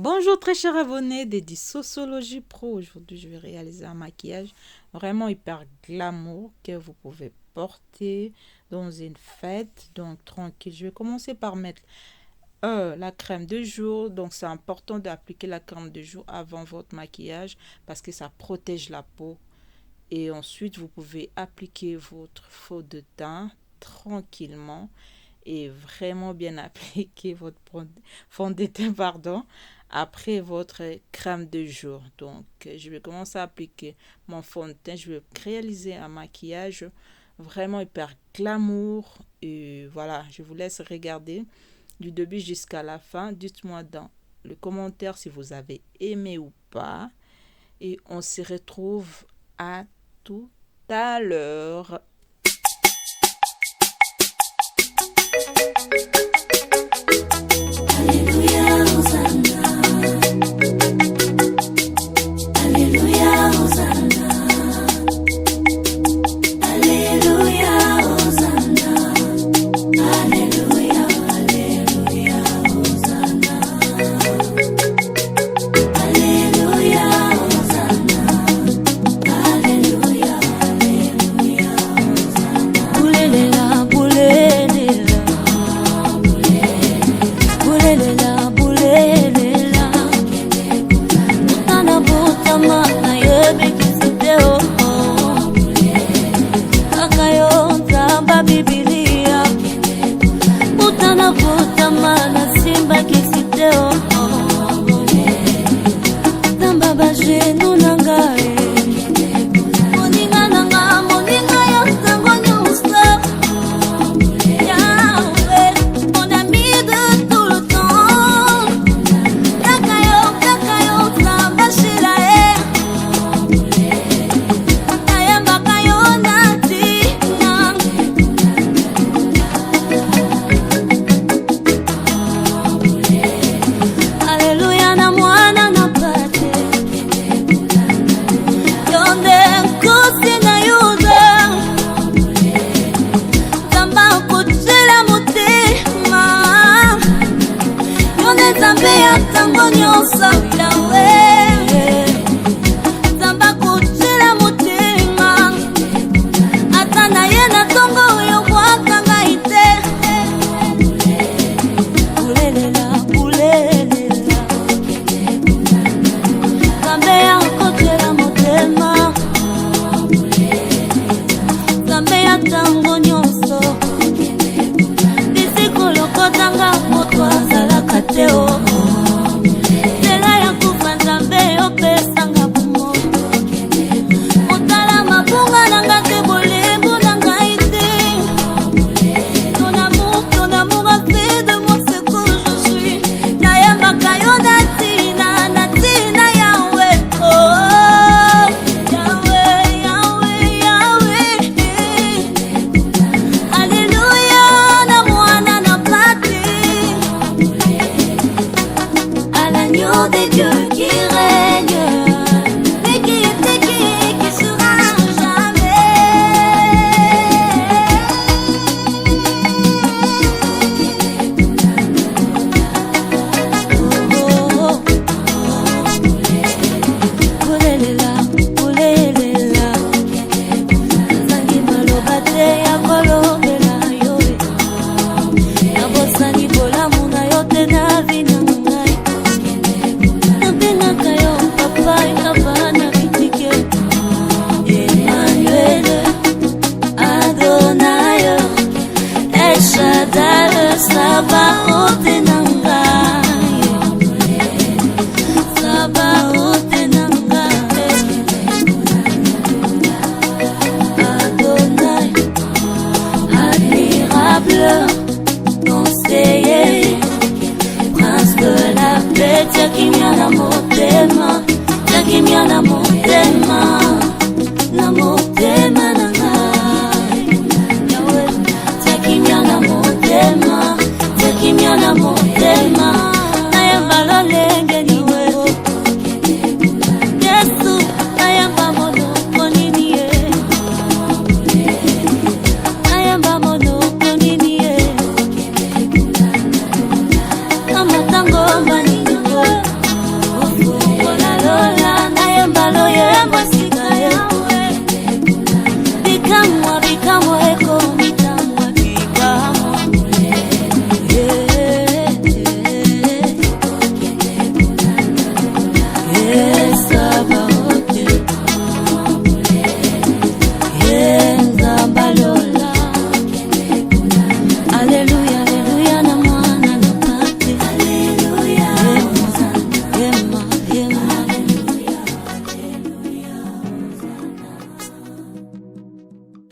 Bonjour très chers abonnés des Sociologie Pro. Aujourd'hui, je vais réaliser un maquillage vraiment hyper glamour que vous pouvez porter dans une fête. Donc, tranquille. Je vais commencer par mettre la crème de jour. Donc, c'est important d'appliquer la crème de jour avant votre maquillage parce que ça protège la peau. Et ensuite, vous pouvez appliquer votre fond de teint tranquillement et vraiment bien appliquer votre fond de teint, pardon, après votre crème de jour. Donc, je vais commencer à appliquer mon fond de teint. Je vais réaliser un maquillage vraiment hyper glamour. Et voilà, je vous laisse regarder du début jusqu'à la fin. Dites-moi dans le commentaire si vous avez aimé ou pas. Et on se retrouve à tout à l'heure.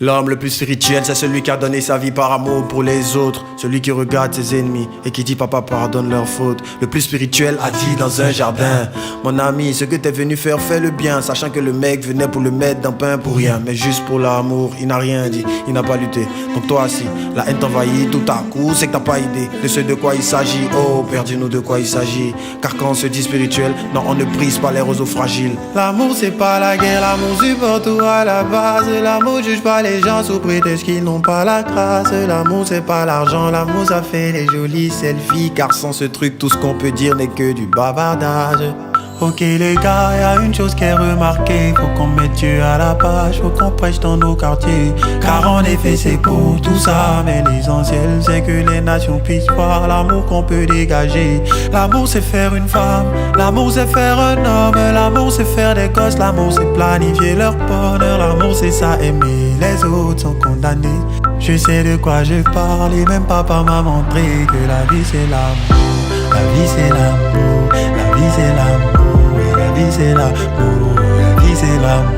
L'homme le plus spirituel, c'est celui qui a donné sa vie par amour pour les autres. Celui qui regarde ses ennemis et qui dit papa pardonne leurs fautes. Le plus spirituel a dit dans un jardin: mon ami, ce que t'es venu faire, fais le bien. Sachant que le mec venait pour le mettre dans pain pour rien, mais juste pour l'amour. Il n'a rien dit, il n'a pas lutté. Donc toi si la haine t'envahit tout à coup, c'est que t'as pas idée de ce de quoi il s'agit. Oh, père, dis-nous de quoi il s'agit. Car quand on se dit spirituel, non, on ne brise pas les roseaux fragiles. L'amour c'est pas la guerre, l'amour supporte tout à la base. L'amour juge pas les gens sous prétexte qu'ils n'ont pas la grâce. L'amour c'est pas l'argent, l'amour ça fait les jolies selfies. Car sans ce truc tout ce qu'on peut dire n'est que du bavardage. Ok les gars, y a une chose qui est remarquée, faut qu'on mette Dieu à la page, faut qu'on prêche dans nos quartiers. Car en effet c'est pour tout ça, mais l'essentiel c'est que les nations puissent voir l'amour qu'on peut dégager. L'amour c'est faire une femme, l'amour c'est faire un homme, l'amour c'est faire des gosses, l'amour c'est planifier leur bonheur. L'amour c'est ça, aimer les autres sont condamnés. Je sais de quoi je parle et même papa m'a montré que la vie c'est l'amour. La vie c'est l'amour, la vie c'est l'amour. La vie c'est l'amour, la vie c'est l'amour.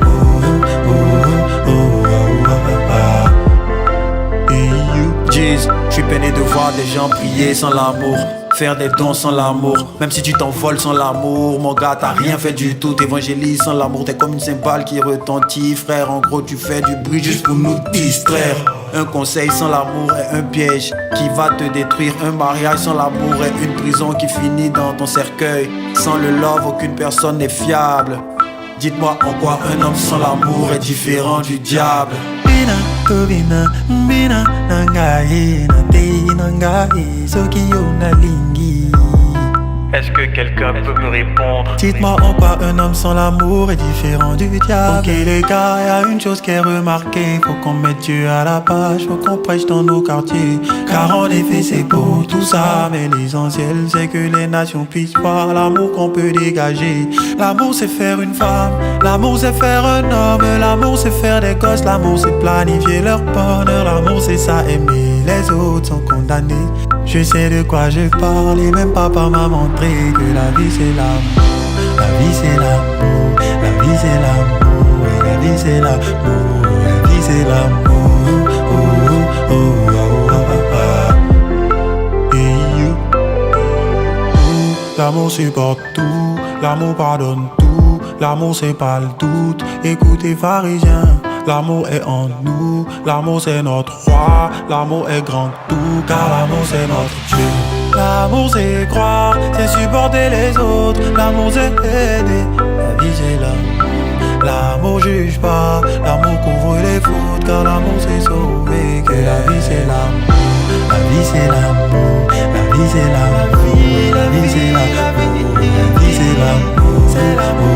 Jeez, je suis peiné de voir des gens prier sans l'amour, faire des dons sans l'amour. Même si tu t'envoles sans l'amour, mon gars, t'as rien fait du tout. T'évangélises sans l'amour, t'es comme une cymbale qui retentit. Frère, en gros, tu fais du bruit juste pour nous distraire. Un conseil sans l'amour est un piège qui va te détruire. Un mariage sans l'amour est une prison qui finit dans ton cercueil. Sans le love, aucune personne n'est fiable. Dites-moi en quoi un homme sans l'amour est différent du diable. Bina, tobina, bina, nangaye, nate, nangaye, sokiyo nalingi. Est-ce que quelqu'un peut me répondre? Dites-moi en quoi un homme sans l'amour est différent du diable. Ok les gars, y a une chose qui est remarquée, faut qu'on mette Dieu à la page, faut qu'on prêche dans nos quartiers. Car en effet c'est pour tout ça, mais l'essentiel c'est que les nations puissent voir l'amour qu'on peut dégager. L'amour c'est faire une femme, l'amour c'est faire un homme, l'amour c'est faire des gosses, l'amour c'est planifier leur bonheur. L'amour c'est ça, aimer les autres sont condamnés. Je sais de quoi je parle et même papa m'a montré que la vie c'est l'amour. La vie c'est l'amour, la vie c'est l'amour, et la vie c'est l'amour, la vie c'est l'amour. L'amour supporte tout, l'amour pardonne tout, l'amour c'est pas le doute. Écoutez pharisiens, l'amour est en nous, l'amour c'est notre roi, l'amour est grand tout, car l'amour c'est notre Dieu. L'amour c'est croire, c'est supporter les autres, l'amour c'est aider, la vie c'est l'amour. L'amour juge pas, l'amour couvre les fautes, car l'amour c'est sauver, que la vie c'est l'amour. La vie c'est l'amour, la vie c'est l'amour, la vie c'est l'amour, la vie c'est l'amour, c'est l'amour.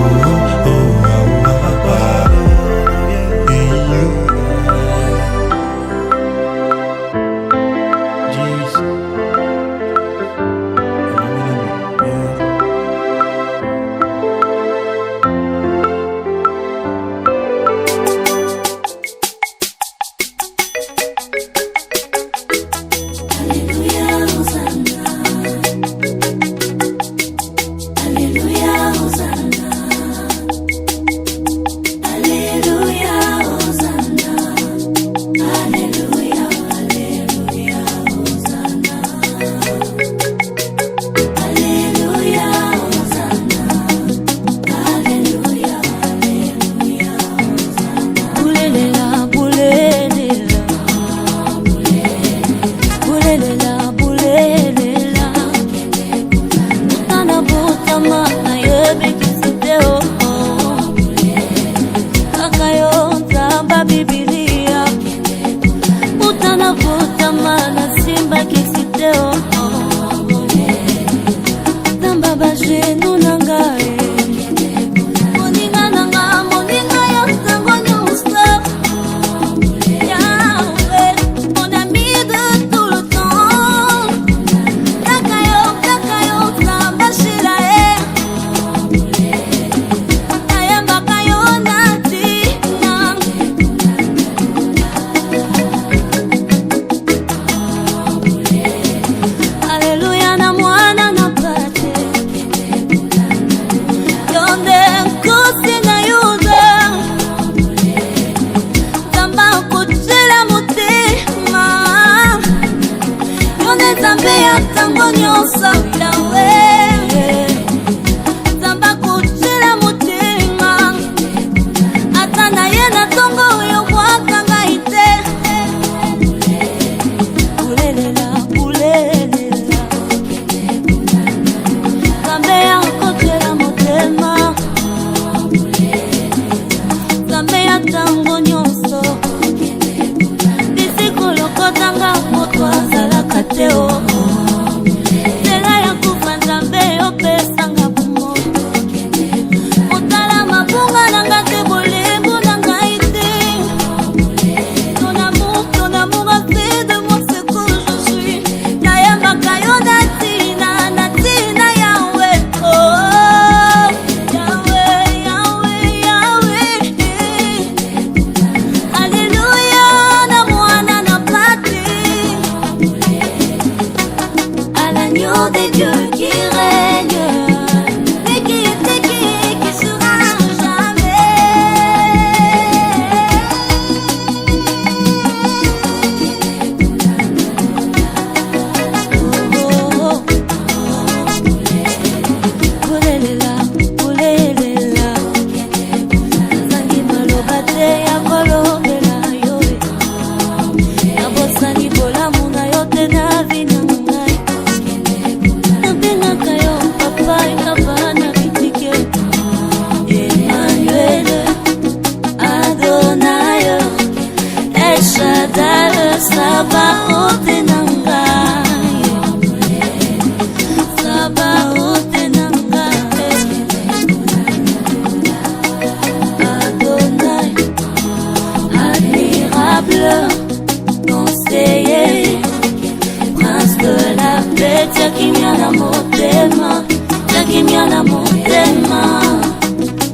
na motema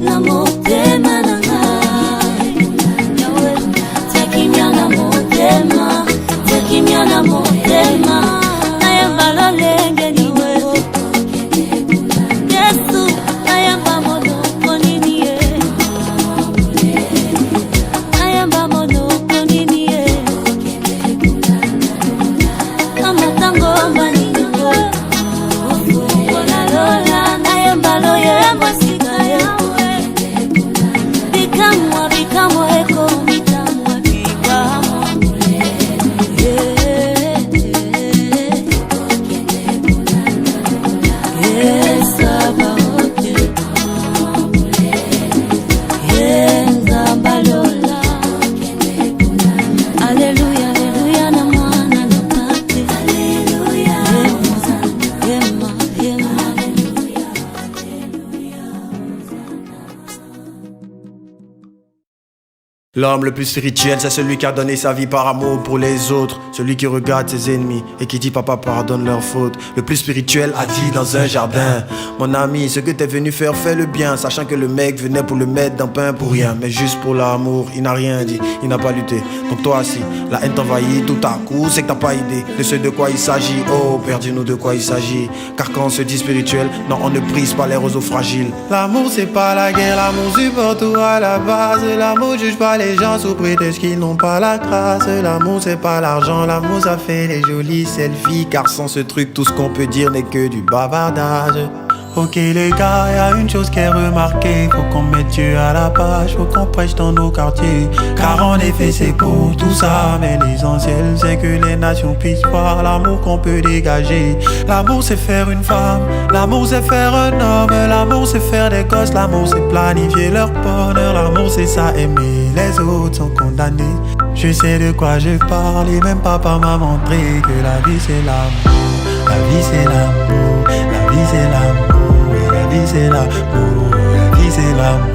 na motema na ngai yawe tekimia na motema tekimia na motema nayamba lolenge niwe Yesu nayamba monoko nini ye nayamba monoko nini ye kama tango mbani L'homme le plus spirituel, c'est celui qui a donné sa vie par amour pour les autres. Celui qui regarde ses ennemis et qui dit papa pardonne leurs fautes. Le plus spirituel a dit dans un jardin: mon ami, ce que t'es venu faire, fais le bien. Sachant que le mec venait pour le mettre dans pain pour rien, mais juste pour l'amour. Il n'a rien dit, il n'a pas lutté. Donc toi aussi, la haine t'envahit tout à coup. C'est que t'as pas idée de ce de quoi il s'agit. Oh, Père, dis-nous de quoi il s'agit. Car quand on se dit spirituel, non, on ne brise pas les roseaux fragiles. L'amour c'est pas la guerre, l'amour supporte tout à la base. L'amour juge pas les gens sous prétexte qu'ils n'ont pas la grâce. L'amour c'est pas l'argent, l'amour ça fait les jolies selfies. Car sans ce truc tout ce qu'on peut dire n'est que du bavardage. Ok les gars, y a une chose qui est remarquée. Faut qu'on mette Dieu à la page, faut qu'on prêche dans nos quartiers. Car en effet c'est beau tout ça, mais l'essentiel c'est que les nations puissent voir l'amour qu'on peut dégager. L'amour c'est faire une femme, l'amour c'est faire un homme. L'amour c'est faire des gosses, l'amour c'est planifier leur bonheur. L'amour c'est ça, aimer les autres sont condamnés. Je sais de quoi je parle et même papa m'a montré que la vie c'est l'amour. La vie c'est l'amour, la vie c'est l'amour. La vie c'est l'amour, la vie c'est l'amour.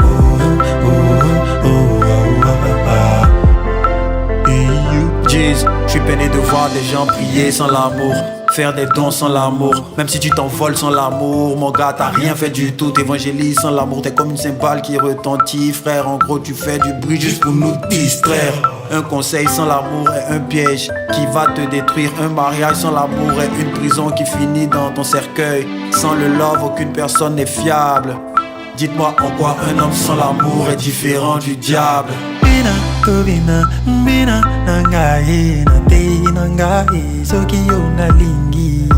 Jeez, je suis peiné de voir des gens prier sans l'amour, faire des dons sans l'amour. Même si tu t'envoles sans l'amour, mon gars, t'as rien fait du tout. T'évangélises sans l'amour, t'es comme une cymbale qui retentit. Frère, en gros, tu fais du bruit juste pour nous distraire. Un conseil sans l'amour est un piège qui va te détruire. Un mariage sans l'amour est une prison qui finit dans ton cercueil. Sans le love, aucune personne n'est fiable. Dites-moi en quoi un homme sans l'amour est différent du diable. Bina, tobina, bina, nangaye, nante, nangaye, sokiyo nalingi.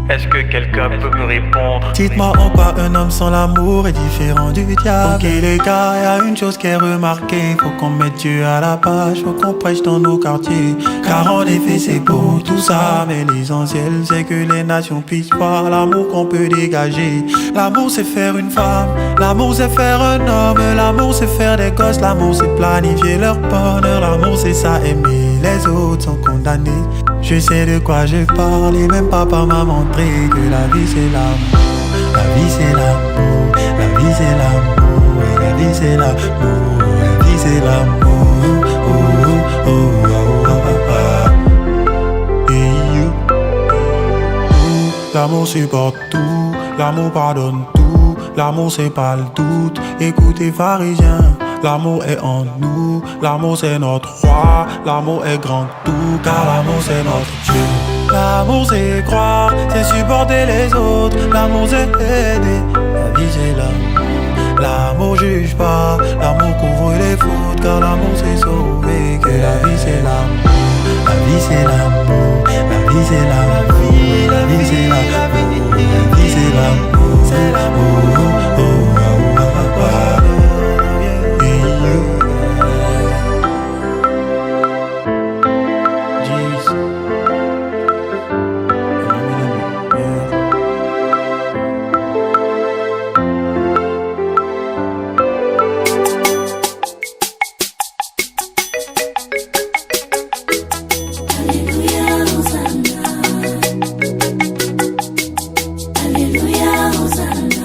Est-ce que quelqu'un peut me répondre? Dites-moi en quoi un homme sans l'amour est différent du diable. Ok les gars, y a une chose qui est remarquée. Faut qu'on mette Dieu à la page, faut qu'on prêche dans nos quartiers. Car en effet c'est beau tout ça, mais l'essentiel c'est que les nations puissent voir l'amour qu'on peut dégager. L'amour c'est faire une femme, l'amour c'est faire un homme. L'amour c'est faire des gosses, l'amour c'est planifier leur bonheur. L'amour c'est ça, aimer les autres sont condamnés. Je sais de quoi je parle et même papa m'a montré que la vie c'est l'amour. La vie c'est l'amour, la vie c'est l'amour, la vie c'est l'amour, la vie c'est l'amour. Oh, oh, oh, oh, oh. Et you. L'amour supporte tout, l'amour pardonne tout, l'amour c'est pas le doute. Écoutez pharisiens, l'amour est en nous, l'amour c'est notre roi, l'amour est grand tout, car l'amour c'est notre Dieu. L'amour c'est croire, c'est supporter les autres, l'amour c'est aider, la vie c'est l'amour. L'amour juge pas, l'amour couvre les fautes, car l'amour c'est sauver, que la vie c'est l'amour. La vie c'est l'amour, la vie c'est l'amour, la vie c'est l'amour, la vie c'est l'amour, c'est l'amour. Oh, oh, oh, oh, oh. Alléluia, Hosanna.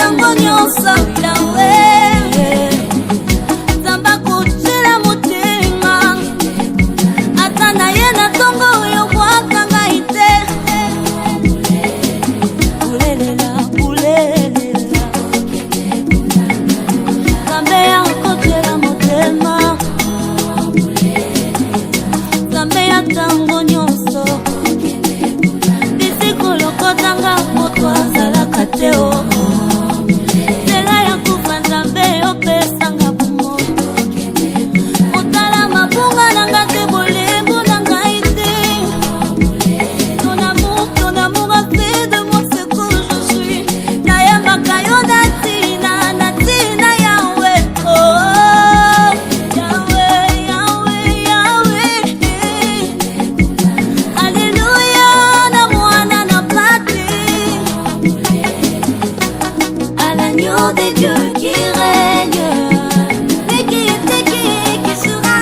ntango nyonso yawe nzamba kotela motema ata na ye na ntongo oyo bwaka ngai te bulelela bulelela nzambe ya kotela motema nzambe ya ntango nyonso kotanga moto azalaka te o nzela ya kufa nzambe opesanga bumo otala mabunga nanga te bolembo na ngai te ton amour a fait de moi ce que je suis nayambaka yo na ntina yawe oh yawe yawe yawe Alléluia na mwana na à l'agneau des dieux qui règne, mais qui était qui sera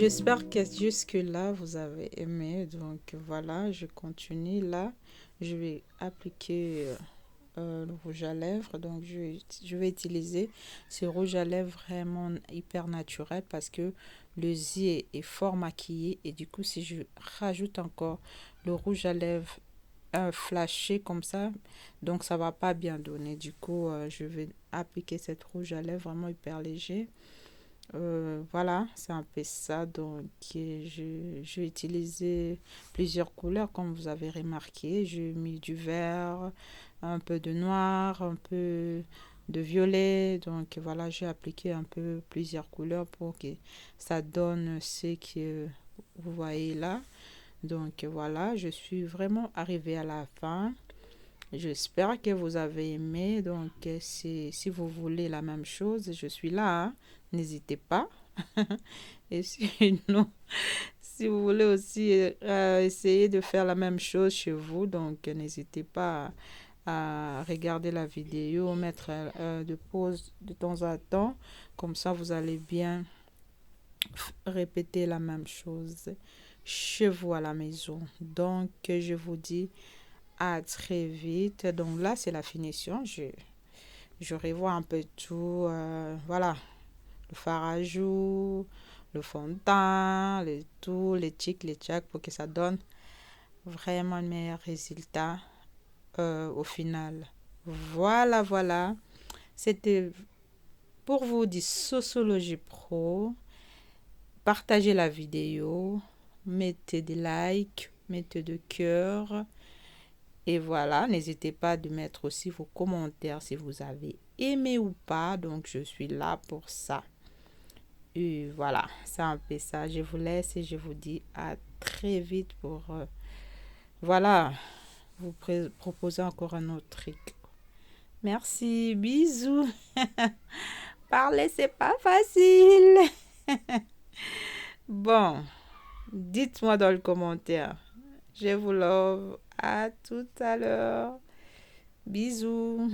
J'espère que jusque-là, vous avez aimé. Donc voilà, je continue. Là, je vais appliquer le rouge à lèvres. Donc je vais utiliser ce rouge à lèvres vraiment hyper naturel parce que le yeux est fort maquillé. Et du coup, si je rajoute encore le rouge à lèvres flashé comme ça, donc ça va pas bien donner. Du coup, je vais appliquer cette rouge à lèvres vraiment hyper léger. Voilà, c'est un peu ça. Donc, j'ai utilisé plusieurs couleurs, comme vous avez remarqué. J'ai mis du vert, un peu de noir, un peu de violet. Donc, voilà, j'ai appliqué un peu plusieurs couleurs pour que ça donne ce que vous voyez là. Donc, voilà, je suis vraiment arrivée à la fin. J'espère que vous avez aimé. Donc, si vous voulez la même chose, je suis là, hein. N'hésitez pas. Et sinon, si vous voulez aussi essayer de faire la même chose chez vous, donc n'hésitez pas à regarder la vidéo, mettre de pause de temps en temps. Comme ça, vous allez bien répéter la même chose chez vous à la maison. Donc, je vous dis à très vite. Donc là, c'est la finition. Je revois un peu tout. Voilà. Le fard à joues, le fond de teint, les tics, les tchacs pour que ça donne vraiment un meilleur résultat au final. Voilà, voilà. C'était pour vous du Sociologie Pro. Partagez la vidéo, mettez des likes, mettez de cœur Et voilà, n'hésitez pas de mettre aussi vos commentaires si vous avez aimé ou pas. Donc, je suis là pour ça. Et voilà, c'est un peu ça. Je vous laisse et je vous dis à très vite pour, voilà, vous proposer encore un autre truc. Merci, bisous. Parler, c'est pas facile. Bon, dites-moi dans le commentaire. Je vous love. À tout à l'heure. Bisous.